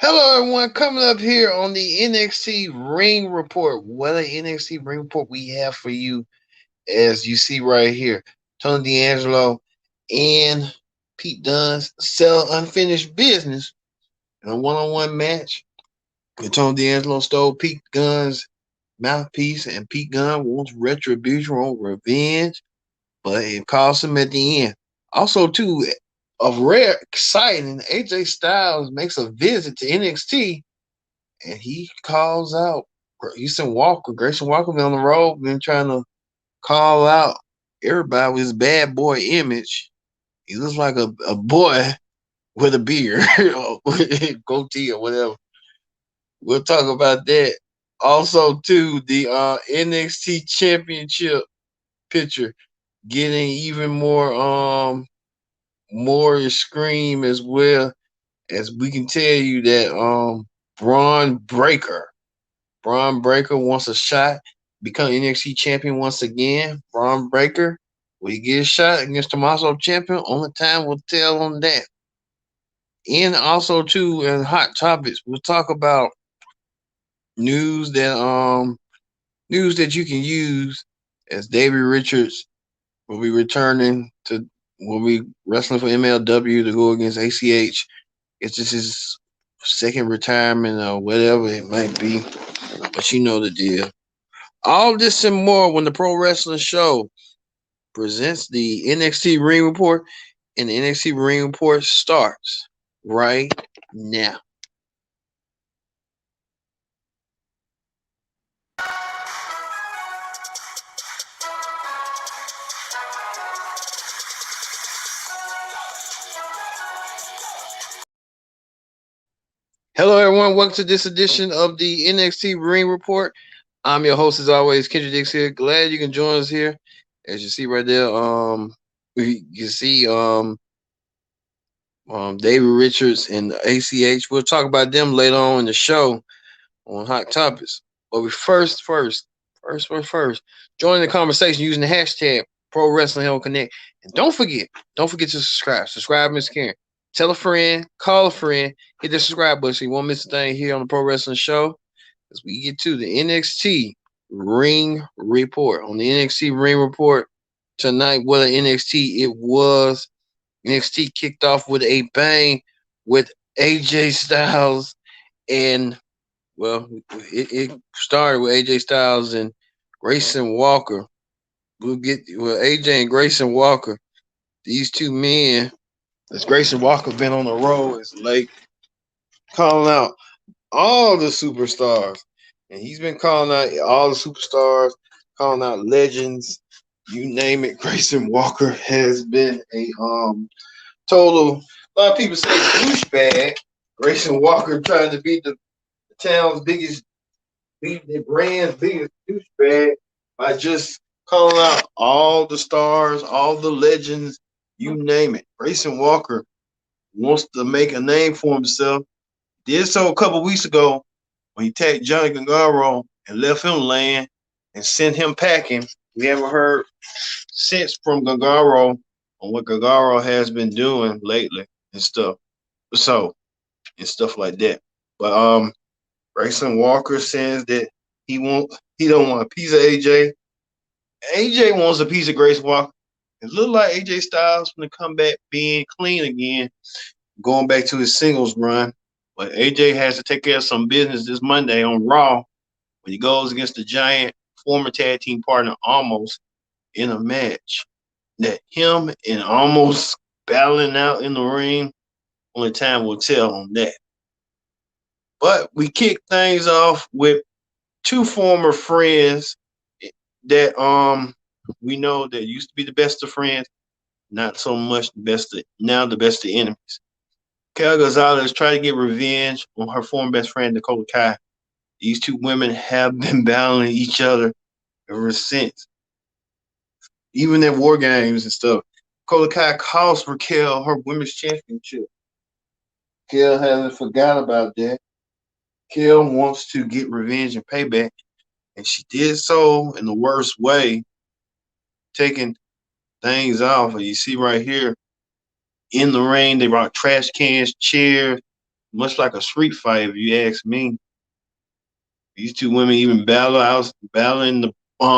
Hello, everyone. Coming up here on the NXT Ring Report. What an NXT Ring Report we have for you, as you see right here. Tony D'Angelo and Pete Dunne sell unfinished business in a one-on-one match. And Tony D'Angelo stole Pete Dunne's mouthpiece, and Pete Dunne wants retribution or revenge, but it cost him at the end. Also, too, of rare exciting, AJ Styles makes a visit to NXT and he calls out Grayson Walker been on the road, been trying to call out everybody with his bad boy image. He looks like a boy with a beard, goatee or whatever. We'll talk about that. Also, too, the NXT Championship picture getting even more scream, as well as we can tell you that Braun Breaker Braun Breaker wants a shot, become NXT champion once again. Braun Breaker, will he get a shot against Tommaso Champion? Only time will tell on that. And also too, in hot topics, we'll talk about news that um news that you can use, as Davey Richards will be returning to will be wrestling for MLW to go against ACH. It's just his second retirement or whatever it might be, but you know the deal. All this and more when the Pro Wrestling Show presents the NXT Ring Report, and the NXT Ring Report starts right now. Hello, everyone. Welcome to this edition of the NXT Ring Report. I'm your host, as always, Kendra Dix here. Glad you can join us here. As you see right there, you see David Richards and ACH. We'll talk about them later on in the show on Hot Topics. But we first, join the conversation using the hashtag Pro Wrestling Hell Connect. And don't forget to subscribe. Subscribe, Miss Karen. Tell a friend, call a friend, hit the subscribe button so you won't miss a thing here on the Pro Wrestling Show. As we get to the NXT Ring Report. On the NXT Ring Report tonight, what an NXT it was. NXT kicked off with a bang with AJ Styles and it started with AJ Styles and Grayson Walker. AJ and Grayson Walker. These two men, as Grayson Walker been on the road as late, calling out all the superstars, and he's been calling out all the superstars, calling out legends, you name it. Grayson Walker has been a total. A lot of people say douchebag. Grayson Walker trying to beat the town's biggest beat the brand's biggest douchebag by just calling out all the stars, all the legends, you name it. Grayson Walker wants to make a name for himself. Did so a couple weeks ago when he tagged Johnny Gargano and left him laying and sent him packing. We haven't heard since from Gargano on what Gargano has been doing lately and stuff. So and stuff like that. But Grayson Walker says that he don't want a piece of AJ. AJ wants a piece of Grayson Walker. It looked like AJ Styles going to come back being clean again, going back to his singles run. But AJ has to take care of some business this Monday on Raw when he goes against the Giant former tag team partner Almost in a match that him and Almost battling out in the ring. Only time will tell on that. But we kick things off with two former friends that we know that used to be the best of friends, not so much the best of, now the best of enemies. Kel Gonzalez tried to get revenge on her former best friend Dakota Kai. These two women have been battling each other ever since, even at war games and stuff. Dakota Kai cost Raquel her women's championship. Kel hasn't forgot about that. Kel wants to get revenge and payback, and she did so in the worst way, taking things off. And you see right here in the ring, they brought trash cans, chairs, much like a street fight, if you ask me. These two women even battling the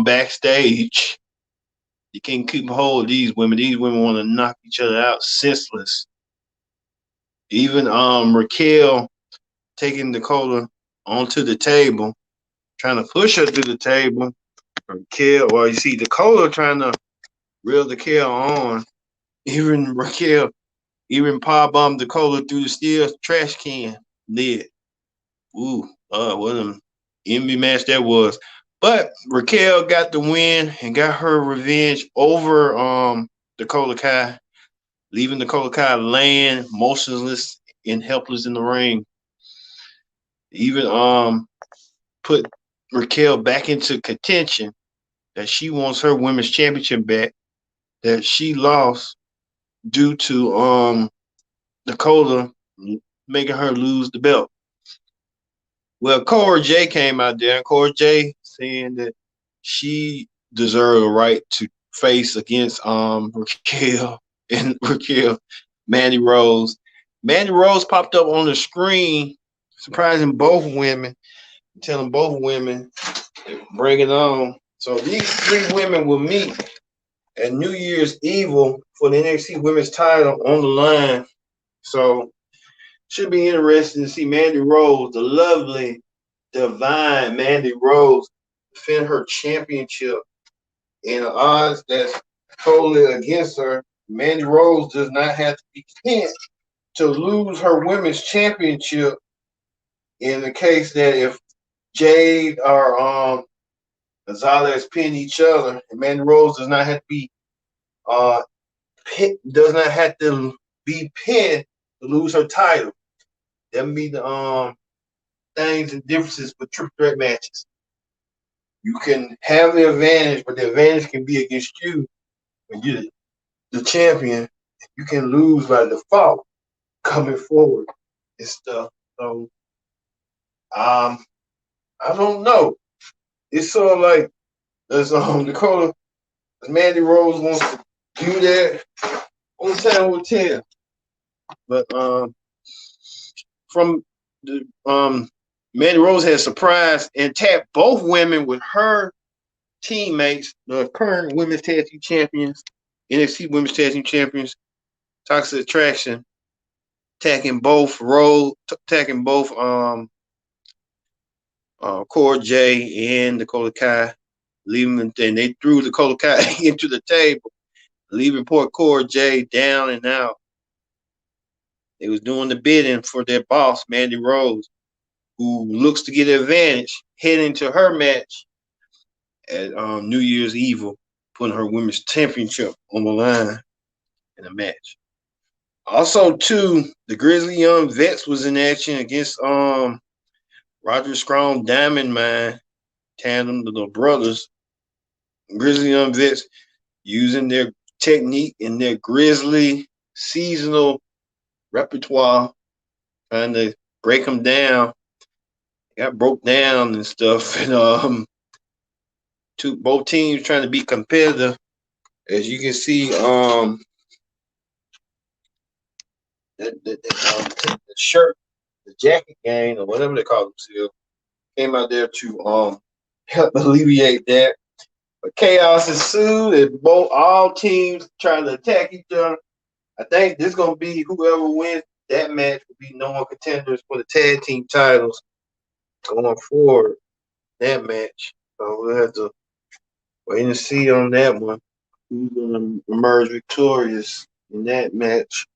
backstage. You can't keep a hold of these women. These women want to knock each other out senseless. Even Raquel taking Dakota onto the table, trying to push her through the table. Raquel, well, you see Dakota trying to reel Raquel on. Even Raquel, even power bombed Dakota through the steel trash can lid. Ooh, what an envy match that was. But Raquel got the win and got her revenge over Dakota Kai, leaving Dakota Kai laying motionless and helpless in the ring. Even put Raquel back into contention that she wants her women's championship back that she lost due to Dakota making her lose the belt. Well, Cora J came out there, and Cora J saying that she deserved a right to face against Raquel and Raquel, Mandy Rose. Mandy Rose popped up on the screen, surprising both women, telling both women, bring it on. So these three women will meet at New Year's Evil for the NXT Women's title on the line. So should be interesting to see Mandy Rose, the lovely, divine Mandy Rose, defend her championship in the odds that's totally against her. Mandy Rose does not have to be pinned to lose her women's championship in the case that if Jade or Gonzalez pin each other, and Mandy Rose does not have to be pinned to lose her title. That would be the things and differences with triple threat matches. You can have the advantage, but the advantage can be against you when you're the champion. You can lose by default coming forward and stuff. So I don't know. It's sort of like as Dakota, as Mandy Rose wants to do that. Only time will tell. But from the Mandy Rose has surprised and tapped both women with her teammates, the current women's tag team champions, NXT women's tag team champions, Toxic Attraction, attacking both Cora J and Dakota Kai, leaving them, and they threw Dakota Kai into the table, leaving poor Cora J down and out. They was doing the bidding for their boss, Mandy Rose, who looks to get an advantage heading to her match at New Year's Evil, putting her women's championship on the line in a match. Also, too, the Grizzly Young Vets was in action against Roger Strong Diamond Mine tandem, the brothers. Grizzly Young Vets using their technique and their Grizzly seasonal repertoire, trying to break them down. Got broke down and stuff, and both teams trying to be competitive. As you can see, the shirt, the jacket gang, or whatever they call themselves, came out there to help alleviate that. But chaos ensued, and all teams trying to attack each other. I think this is gonna be whoever wins that match will be number one contenders for the tag team titles going forward. That match, so we'll have to wait and see on that one. Who's gonna emerge victorious in that match?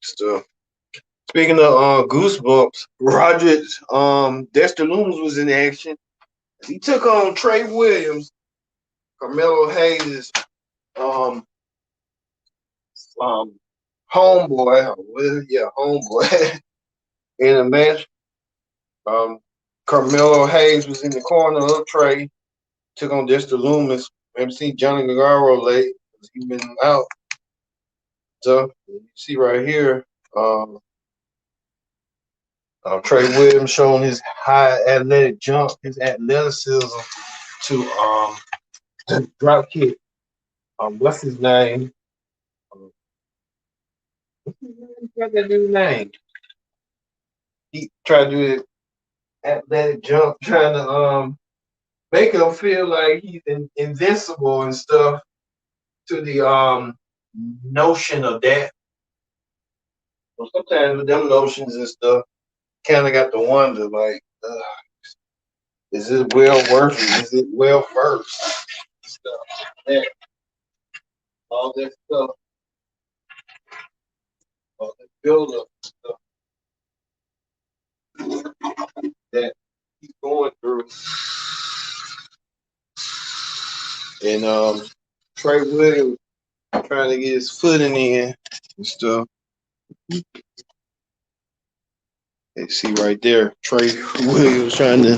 So, speaking of Goosebumps, Roderick Dexter Loomis was in action. He took on Trey Williams, Carmelo Hayes' homeboy, homeboy in a match. Carmelo Hayes was in the corner of Trey, took on Dexter Loomis. Maybe see Johnny Gargano late. He's been out. So you see right here, Trey Williams showing his high athletic jump, his athleticism to drop kick. What's his name? What's that dude's name? he tried to do it athletic jump, trying to make him feel like he's invincible and stuff to the notion of that. So sometimes with them notions and stuff, kind of got to wonder like, is it well worth it? Is it well versed? Stuff that, all that stuff, all that build up stuff that he's going through. And Trey Williams trying to get his footing in and stuff. Let's see right there, Trey Williams trying to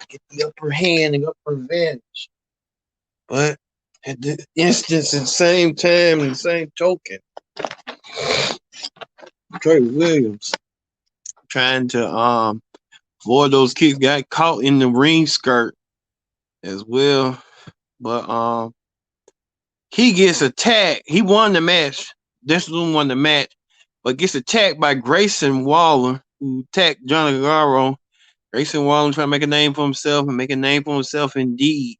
get the upper hand and upper advantage. But at the instance and same time and same token, Trey Williams trying to avoid those kicks, got caught in the ring skirt as well. But he gets attacked. He won the match. This one won the match, but gets attacked by Grayson Waller, who attacked Johnny Gargano. Grayson Waller trying to make a name for himself and make a name for himself indeed.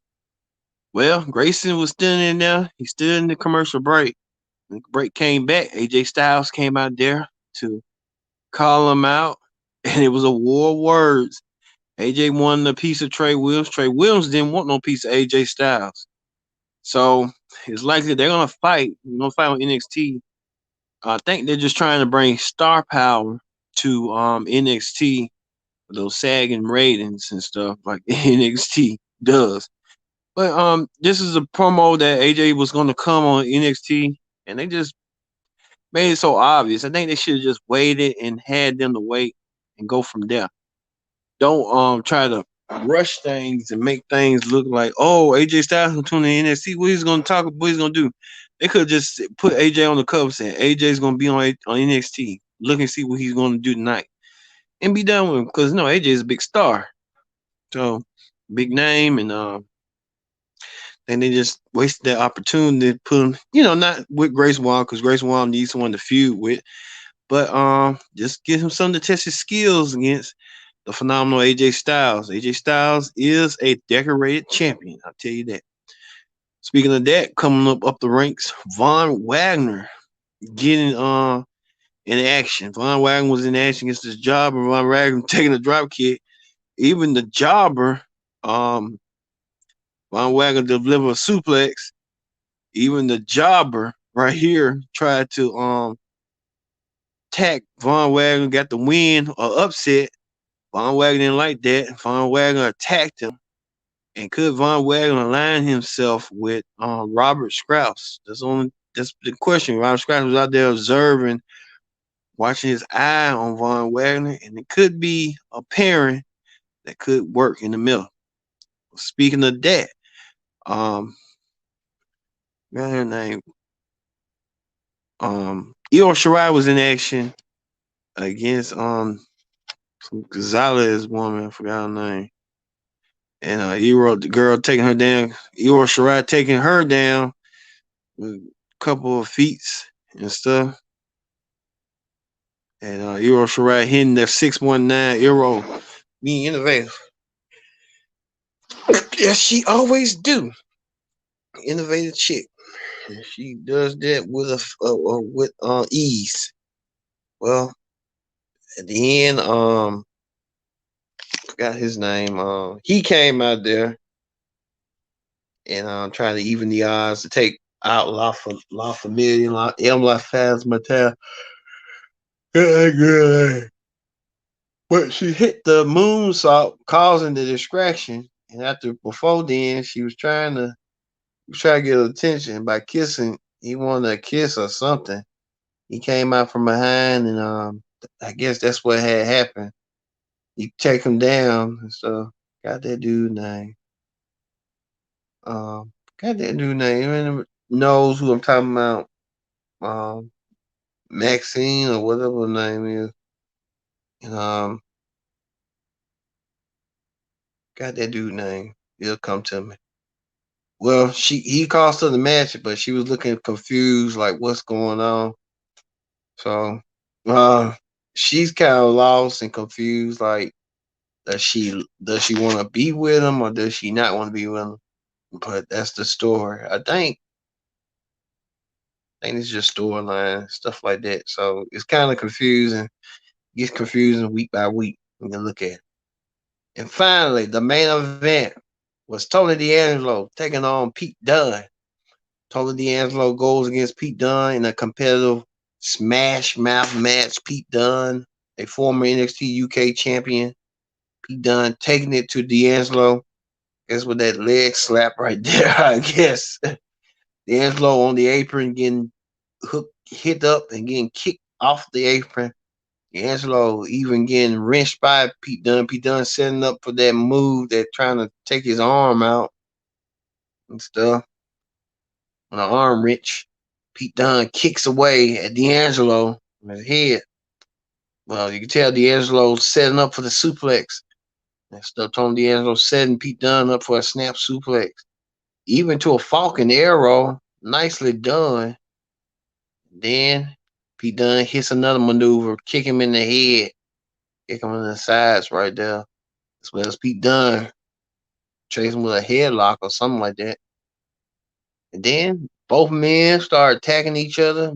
Well, Grayson was still in there. He stood in the commercial break. When the break came back, AJ Styles came out there to call him out, and it was a war of words. AJ wanted a piece of Trey Williams. Trey Williams didn't want no piece of AJ Styles. So it's likely they're gonna fight. They're gonna fight on NXT. I think they're just trying to bring star power to NXT, those sagging ratings and stuff like NXT does. But this is a promo that AJ was gonna come on NXT, and they just made it so obvious. I think they should have just waited and had them to wait and go from there. Don't try to rush things and make things look like, oh, AJ Styles will tune in NXT. What he's gonna talk about, what he's gonna do. They could just put AJ on the cover saying AJ's gonna be on NXT. Look and see what he's gonna do tonight. And be done with him. Because AJ is a big star. So big name, and they just wasted that opportunity to put him, not with Grayson Waller, because Grayson Waller needs someone to feud with. But just give him something to test his skills against the phenomenal AJ Styles. AJ Styles is a decorated champion. I'll tell you that. Speaking of that, coming up the ranks, Von Wagner getting in action. Von Wagner was in action against this jobber. Von Wagner taking a drop kick. Even the jobber, Von Wagner delivered a suplex. Even the jobber right here tried to attack Von Wagner, got the win or upset. Von Wagner didn't like that. Von Wagner attacked him. And could Von Wagner align himself with Robert Strauss? That's the question. Robert Strauss was out there observing, watching his eye on Von Wagner, and it could be a pairing that could work in the middle. Speaking of that, got her name. Io Shirai was in action against some Gonzalez woman, I forgot her name. And the girl taking her down, Io Shirai taking her down with a couple of feats and stuff. And Io Shirai hitting the 619 Euro, being innovative. Yes, she always do. Innovative chick. And she does that with ease. Well, at the end, forgot his name. He came out there and tried to even the odds to take out La Familia, La Phasmatel. Good. But she hit the moonsault, causing the distraction. And before then, she was trying to get attention by kissing. He wanted a kiss or something. He came out from behind, and I guess that's what had happened. He take him down, and so got that dude name. Even knows who I'm talking about. Maxine or whatever her name is. And got that dude name. He'll come to me. Well, he cost her the match, but she was looking confused, like what's going on. So she's kind of lost and confused. Like, does she want to be with him or does she not want to be with him? But that's the story. I think it's just storyline stuff like that. So it's kind of confusing. It gets confusing week by week when you look at it. And finally, the main event was Tony D'Angelo taking on Pete Dunne. Tony D'Angelo goes against Pete Dunne in a competitive smash mouth match. Pete Dunne, a former NXT UK champion. Pete Dunne taking it to D'Angelo. Guess with that leg slap right there, I guess. D'Angelo on the apron getting hit up and getting kicked off the apron. D'Angelo even getting wrenched by Pete Dunne. Pete Dunne setting up for that move that trying to take his arm out and stuff. On an arm wrench, Pete Dunne kicks away at D'Angelo on his head. Well, you can tell D'Angelo setting up for the suplex. And stuff. Tony D'Angelo setting Pete Dunne up for a snap suplex. Even to a Falcon Arrow. Nicely done. Then Pete Dunne hits another maneuver, kick him in the head, kick him in the sides right there. As well as Pete Dunne chasing with a headlock or something like that. And then both men start attacking each other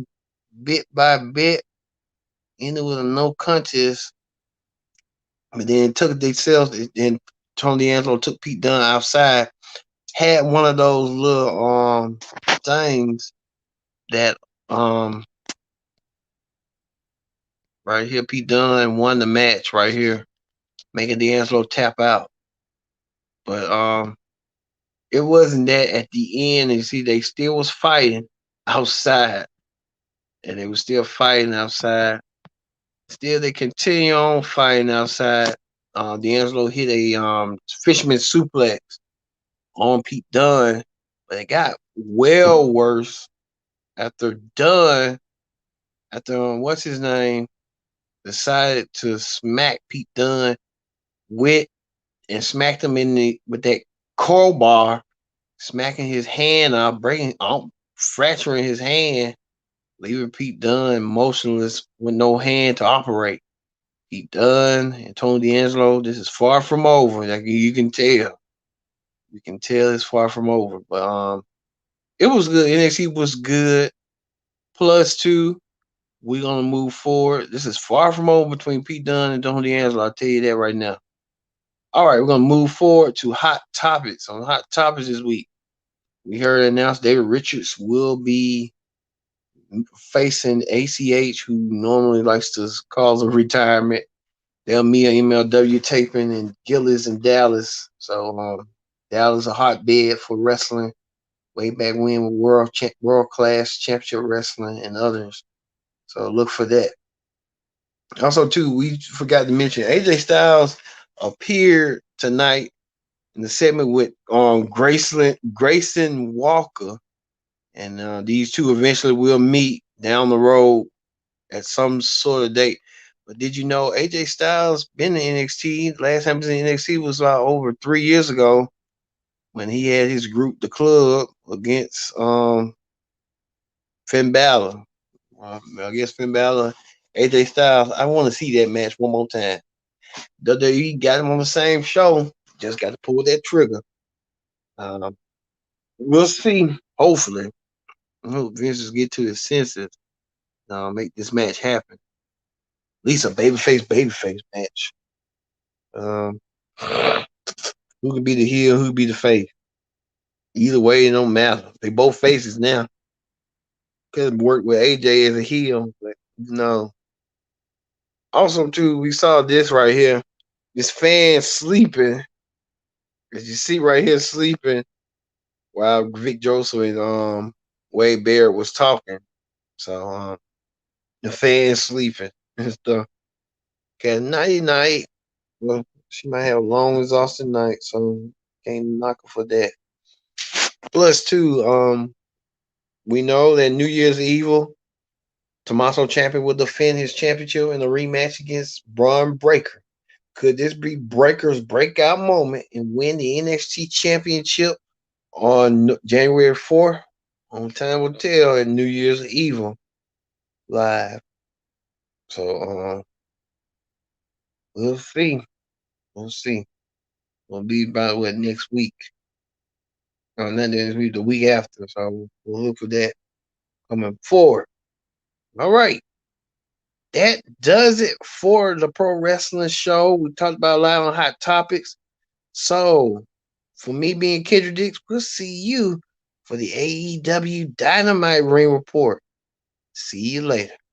bit by bit. Ended with a no contest. But then took themselves, and Tony D'Angelo took Pete Dunne outside. Had one of those little things that right here, Pete Dunne won the match right here, making D'Angelo tap out. But it wasn't that at the end. And you see, they still was fighting outside, and they were still fighting outside. Still, they continue on fighting outside. D'Angelo hit a fisherman suplex on Pete Dunne, but it got well worse after Dunne, after what's his name, decided to smack Pete Dunne with and smacked him in the with that crowbar, smacking his hand out, fracturing his hand, leaving Pete Dunne motionless with no hand to operate. Pete Dunne and Tony D'Angelo, this is far from over. Like you can tell. You can tell it's far from over. But it was good. NXT was good. +2. We're gonna move forward. This is far from over between Pete Dunne and Tony D'Angelo. I'll tell you that right now. All right, we're gonna move forward to hot topics. On hot topics this week, we heard announced David Richards will be facing ACH, who normally likes to cause a retirement. They'll meet an MLW taping in Gillis and Dallas. So Dallas a hotbed for wrestling. Way back when with world class championship wrestling and others. So look for that. Also, too, we forgot to mention AJ Styles appeared tonight in the segment with Grayson Walker, and these two eventually will meet down the road at some sort of date. But did you know AJ Styles been in NXT? Last time he was in NXT was about over 3 years ago when he had his group, The Club, against Finn Balor. I guess Finn Balor, AJ Styles. I want to see that match one more time. WWE got him on the same show. Just got to pull that trigger. We'll see. Hopefully, I hope Vince get to his senses. Make this match happen. At least a babyface match. Who can be the heel? Who can be the face? Either way, it don't matter. They both faces now. Could have worked with AJ as a heel, but no. Also, too, we saw this right here. This fan sleeping. As you see right here, sleeping while Vic Joseph and Wade Barrett was talking. So the fan sleeping and stuff. Okay, nighty night. Well, she might have a long, exhausted night, so can't knock her for that. +2, we know that New Year's Evil, Tommaso Ciampa will defend his championship in a rematch against Braun Breaker. Could this be Breaker's breakout moment and win the NXT championship on January 4th? On time will tell at New Year's Evil live. So We'll see. We'll see. We'll be about what next week. No, not next week, the week after. So we'll look for that coming forward. All right. That does it for the pro wrestling show. We talked about a lot on hot topics. So, for me being Kendrick Dix, we'll see you for the AEW Dynamite Ring Report. See you later.